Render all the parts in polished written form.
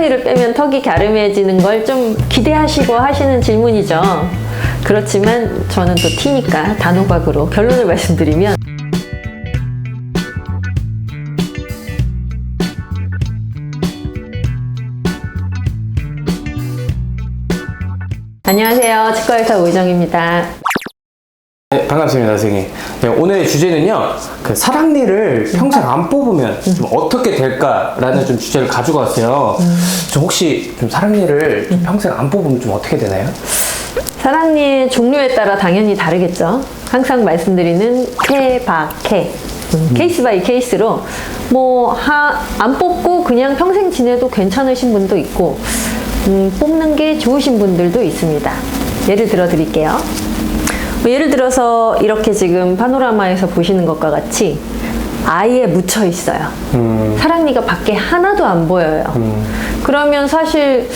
사랑니를 빼면 턱이 갸름해지는 걸 좀 기대하시고 하시는 질문이죠. 그렇지만 저는 또 T니까 단호박으로 결론을 말씀드리면 안녕하세요. 치과의사 오희정입니다. 네, 반갑습니다, 선생님. 네, 오늘의 주제는요, 그 사랑니를 평생 안 뽑으면 좀 어떻게 될까라는 좀 주제를 가지고 왔어요. 좀 혹시 좀 사랑니를 좀 평생 안 뽑으면 좀 어떻게 되나요? 사랑니의 종류에 따라 당연히 다르겠죠. 항상 말씀드리는 케바케. 케이스 바이 케이스로 안 뽑고 그냥 평생 지내도 괜찮으신 분도 있고 뽑는 게 좋으신 분들도 있습니다. 예를 들어 드릴게요. 예를 들어서 이렇게 지금 파노라마에서 보시는 것과 같이 아예 묻혀 있어요. 사랑니가 밖에 하나도 안 보여요. 그러면 사실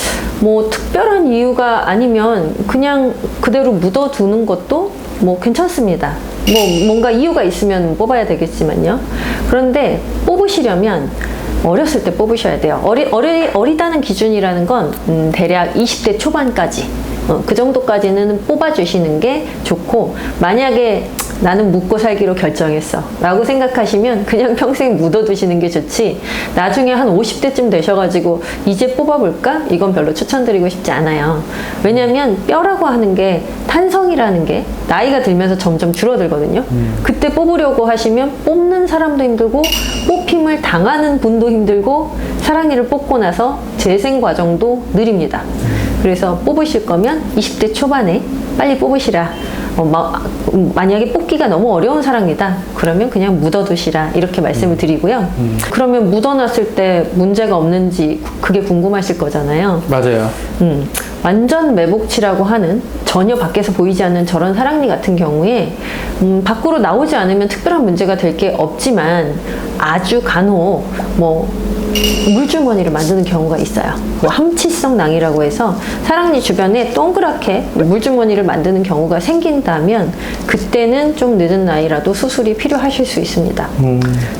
특별한 이유가 아니면 그냥 그대로 묻어두는 것도 괜찮습니다. 뭔가 이유가 있으면 뽑아야 되겠지만요. 그런데 뽑으시려면 어렸을 때 뽑으셔야 돼요. 어리다는 기준이라는 건 대략 20대 초반까지 그 정도까지는 뽑아주시는 게 좋고, 만약에 나는 묻고 살기로 결정했어 라고 생각하시면 그냥 평생 묻어두시는 게 좋지, 나중에 한 50대쯤 되셔가지고 이제 뽑아볼까? 이건 별로 추천드리고 싶지 않아요. 왜냐면 뼈라고 하는 게, 탄성이라는 게 나이가 들면서 점점 줄어들거든요. 그때 뽑으려고 하시면 뽑는 사람도 힘들고 뽑힘을 당하는 분도 힘들고 사랑니를 뽑고 나서 재생 과정도 느립니다. 그래서 뽑으실 거면 20대 초반에 빨리 뽑으시라. 만약에 뽑기가 너무 어려운 사랑니다 그러면 그냥 묻어두시라, 이렇게 말씀을 드리고요. 그러면 묻어놨을 때 문제가 없는지 그게 궁금하실 거잖아요. 맞아요. 완전 매복치라고 하는 전혀 밖에서 보이지 않는 저런 사랑니 같은 경우에 밖으로 나오지 않으면 특별한 문제가 될 게 없지만 아주 간혹 물주머니를 만드는 경우가 있어요. 함치성 낭이라고 해서 사랑니 주변에 동그랗게 물주머니를 만드는 경우가 생긴다면 그때는 좀 늦은 나이라도 수술이 필요하실 수 있습니다.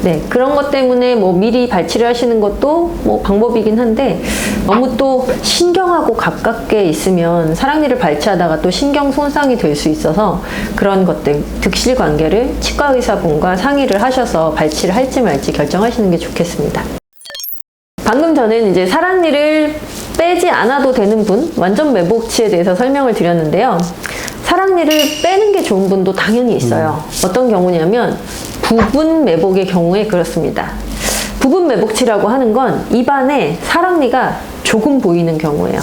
네, 그런 것 때문에 미리 발치를 하시는 것도 방법이긴 한데, 너무 또 신경하고 가깝게 있으면 사랑니를 발치하다가 또 신경 손상이 될 수 있어서 그런 것들 득실 관계를 치과 의사분과 상의를 하셔서 발치를 할지 말지 결정하시는 게 좋겠습니다. 방금 전에는 이제 사랑니를 빼지 않아도 되는 분, 완전 매복치에 대해서 설명을 드렸는데요. 사랑니를 빼는 게 좋은 분도 당연히 있어요. 어떤 경우냐면 부분 매복의 경우에 그렇습니다. 부분 매복치라고 하는 건 입안에 사랑니가 조금 보이는 경우예요.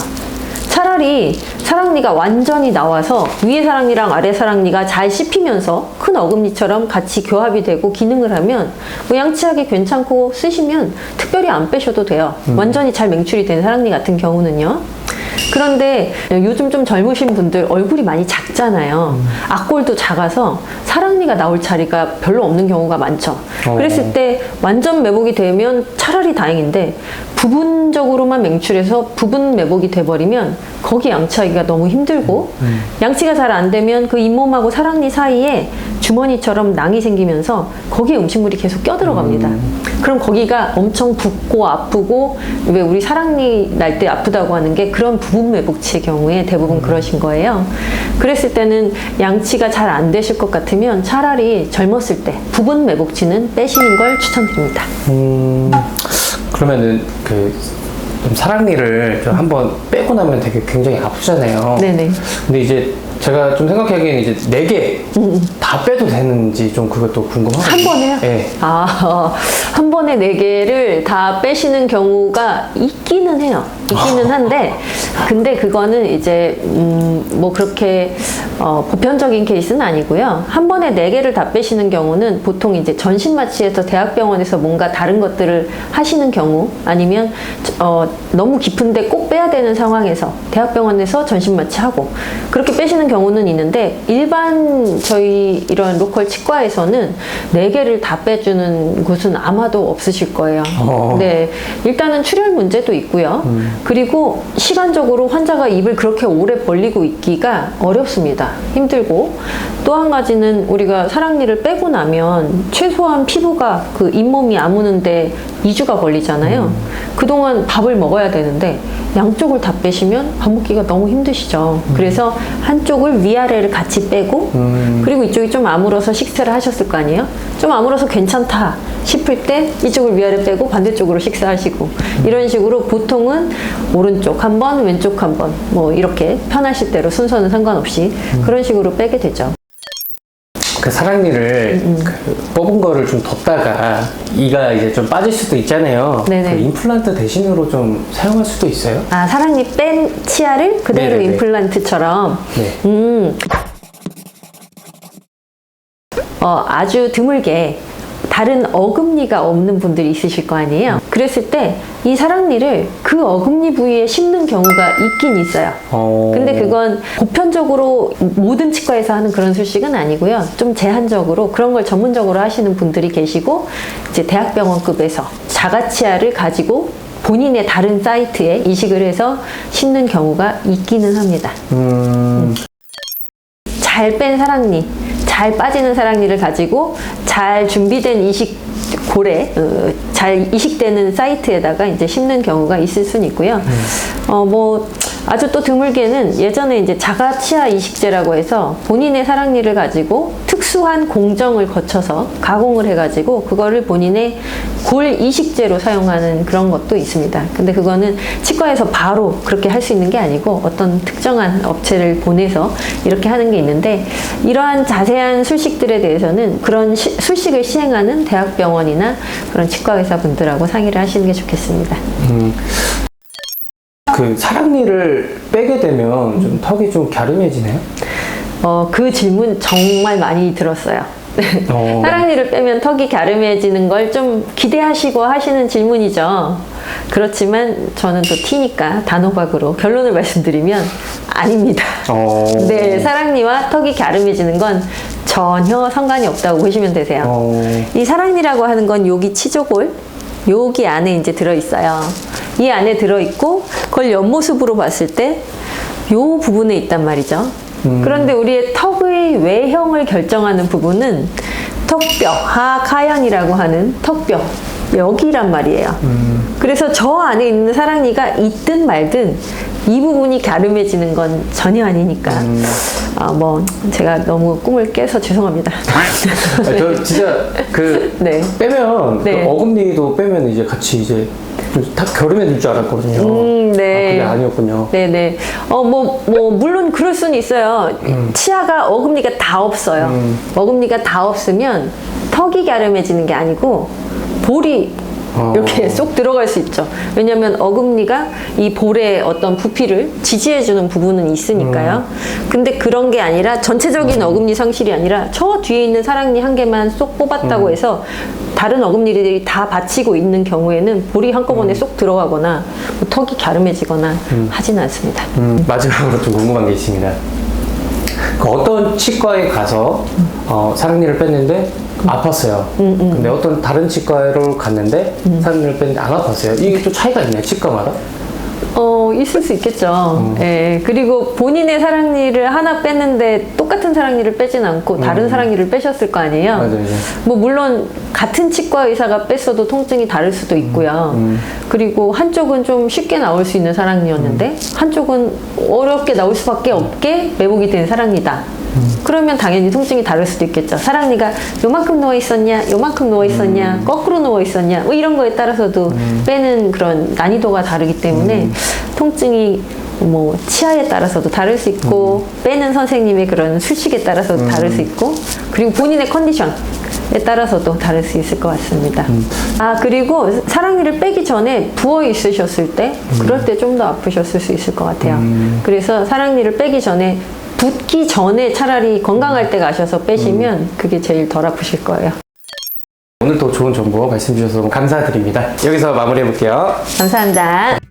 차라리 사랑니가 완전히 나와서 위에 사랑니랑 아래 사랑니가 잘 씹히면서 큰 어금니처럼 같이 교합이 되고 기능을 하면 양치하기 괜찮고 쓰시면 특별히 안 빼셔도 돼요. 완전히 잘 맹출이 된 사랑니 같은 경우는요. 그런데 요즘 좀 젊으신 분들 얼굴이 많이 작잖아요. 앞골도 작아서 사랑니가 나올 자리가 별로 없는 경우가 많죠. 그랬을 때 완전 매복이 되면 차라리 다행인데, 부분적으로만 맹출해서 부분 매복이 돼버리면 거기 양치하기가 너무 힘들고, 양치가 잘 안 되면 그 잇몸하고 사랑니 사이에 주머니처럼 낭이 생기면서 거기에 음식물이 계속 껴들어갑니다. 그럼 거기가 엄청 붓고 아프고, 왜 우리 사랑니 날 때 아프다고 하는 게 그런 부분 매복치의 경우에 대부분 그러신 거예요. 그랬을 때는 양치가 잘 안 되실 것 같으면 차라리 젊었을 때 부분 매복치는 빼시는 걸 추천드립니다. 그러면은 좀 사랑니를 좀 한번 빼고 나면 되게 굉장히 아프잖아요. 네네. 근데 이제 제가 좀 생각하기에는 이제 4개 다 빼도 되는지 좀 그것도 궁금하거든요. 한 번에요? 네. 한 번에 4개를 다 빼시는 경우가 있기는 해요. 있기는 한데, 근데 그거는 이제 그렇게 보편적인 케이스는 아니고요. 한 번에 4개를 다 빼시는 경우는 보통 이제 전신마취에서 대학병원에서 뭔가 다른 것들을 하시는 경우, 아니면 너무 깊은데 꼭 빼야 되는 상황에서 대학병원에서 전신마취하고 그렇게 빼시는 경우는 있는데, 일반 저희 이런 로컬 치과에서는 4개를 다 빼주는 곳은 아마도 없으실 거예요. 네, 일단은 출혈 문제도 있고요. 그리고 시간적으로 환자가 입을 그렇게 오래 벌리고 있기가 어렵습니다. 힘들고, 또 한 가지는 우리가 사랑니를 빼고 나면 최소한 피부가 그 잇몸이 아무는데 2주가 걸리잖아요. 그동안 밥을 먹어야 되는데 양쪽을 다 빼시면 밥 먹기가 너무 힘드시죠. 그래서 한쪽을 위아래를 같이 빼고, 그리고 이쪽이 좀 아물어서 식사를 하셨을 거 아니에요? 좀 아물어서 괜찮다 싶을 때 이쪽을 위아래 빼고 반대쪽으로 식사하시고, 이런 식으로 보통은 오른쪽 한 번, 왼쪽 한 번, 뭐 이렇게 편하실 대로 순서는 상관없이 그런 식으로 빼게 되죠. 그 사랑니를 그 뽑은 거를 좀 뒀다가 이가 이제 좀 빠질 수도 있잖아요. 네네. 그 임플란트 대신으로 좀 사용할 수도 있어요? 아, 사랑니 뺀 치아를 그대로 네네네. 임플란트처럼. 네. 아주 드물게 다른 어금니가 없는 분들이 있으실 거 아니에요. 그랬을 때 이 사랑니를 그 어금니 부위에 심는 경우가 있긴 있어요. 근데 그건 보편적으로 모든 치과에서 하는 그런 술식은 아니고요. 좀 제한적으로 그런 걸 전문적으로 하시는 분들이 계시고, 이제 대학병원급에서 자가치아를 가지고 본인의 다른 사이트에 이식을 해서 심는 경우가 있기는 합니다. 잘 뺀 사랑니, 잘 빠지는 사랑니를 가지고 잘 준비된 이식 고래, 잘 이식되는 사이트에다가 이제 심는 경우가 있을 수는 있고요. 뭐 아주 또 드물게는 예전에 이제 자가치아 이식제라고 해서 본인의 사랑니를 가지고 특수한 공정을 거쳐서 가공을 해가지고 그거를 본인의 골 이식제로 사용하는 그런 것도 있습니다. 근데 그거는 치과에서 바로 그렇게 할 수 있는 게 아니고 어떤 특정한 업체를 보내서 이렇게 하는 게 있는데, 이러한 자세한 술식들에 대해서는 그런 술식을 시행하는 대학병원이나 그런 치과의사 분들하고 상의를 하시는 게 좋겠습니다. 그 사랑니를 빼게 되면 좀 턱이 좀 갸름해지나요? 그 질문 정말 많이 들었어요. 사랑니를 빼면 턱이 갸름해지는 걸 좀 기대하시고 하시는 질문이죠. 그렇지만 저는 또 T니까 단호박으로 결론을 말씀드리면 아닙니다. 네, 사랑니와 턱이 갸름해지는 건 전혀 상관이 없다고 보시면 되세요. 이 사랑니라고 하는 건 여기 치조골, 여기 안에 이제 들어있어요. 이 안에 들어있고 그걸 옆모습으로 봤을 때 요 부분에 있단 말이죠. 그런데 우리의 턱의 외형을 결정하는 부분은 턱뼈, 하하연이라고 하는 턱뼈, 여기란 말이에요. 그래서 저 안에 있는 사랑니가 있든 말든 이 부분이 갸름해지는 건 전혀 아니니까. 뭐 제가 너무 꿈을 깨서 죄송합니다. 저 진짜 그 네. 빼면 네. 그 어금니도 빼면 이제 같이 이제 다 갸름해질 줄 알았거든요. 네. 그게 아니었군요. 네네. 물론 그럴 수는 있어요. 치아가 어금니가 다 없어요. 어금니가 다 없으면 턱이 갸름해지는 게 아니고 볼이 이렇게 쏙 들어갈 수 있죠. 왜냐하면 어금니가 이 볼의 어떤 부피를 지지해주는 부분은 있으니까요. 근데 그런 게 아니라 전체적인 어금니 상실이 아니라 저 뒤에 있는 사랑니 한 개만 쏙 뽑았다고 해서 다른 어금니들이 다 받치고 있는 경우에는 볼이 한꺼번에 쏙 들어가거나 뭐 턱이 갸름해지거나 하지는 않습니다. 마지막으로 좀 궁금한 게 있습니다. 그 어떤 치과에 가서 사랑니를 뺐는데 아팠어요. 근데 어떤 다른 치과로 갔는데 사랑니를 뺐는데 안 아팠어요. 이게 또 차이가 있나요, 치과마다? 있을 수 있겠죠. 예. 그리고 본인의 사랑니를 하나 뺐는데 똑같은 사랑니를 빼진 않고 다른 사랑니를 빼셨을 거 아니에요. 맞아요. 뭐 물론 같은 치과 의사가 뺐어도 통증이 다를 수도 있고요. 그리고 한쪽은 좀 쉽게 나올 수 있는 사랑니였는데 한쪽은 어렵게 나올 수밖에 없게 매복이 된 사랑니다. 그러면 당연히 통증이 다를 수도 있겠죠. 사랑니가 요만큼 누워 있었냐, 요만큼 누워 있었냐, 거꾸로 누워 있었냐, 뭐 이런 거에 따라서도 빼는 그런 난이도가 다르기 때문에 통증이 뭐 치아에 따라서도 다를 수 있고 빼는 선생님의 그런 술식에 따라서도 다를 수 있고, 그리고 본인의 컨디션에 따라서도 다를 수 있을 것 같습니다. 그리고 사랑니를 빼기 전에 부어 있으셨을 때 그럴 때 좀 더 아프셨을 수 있을 것 같아요. 그래서 사랑니를 빼기 전에 붓기 전에 차라리 건강할 때 가셔서 빼시면 그게 제일 덜 아프실 거예요. 오늘 또 좋은 정보 말씀 주셔서 너무 감사드립니다. 여기서 마무리해 볼게요. 감사합니다.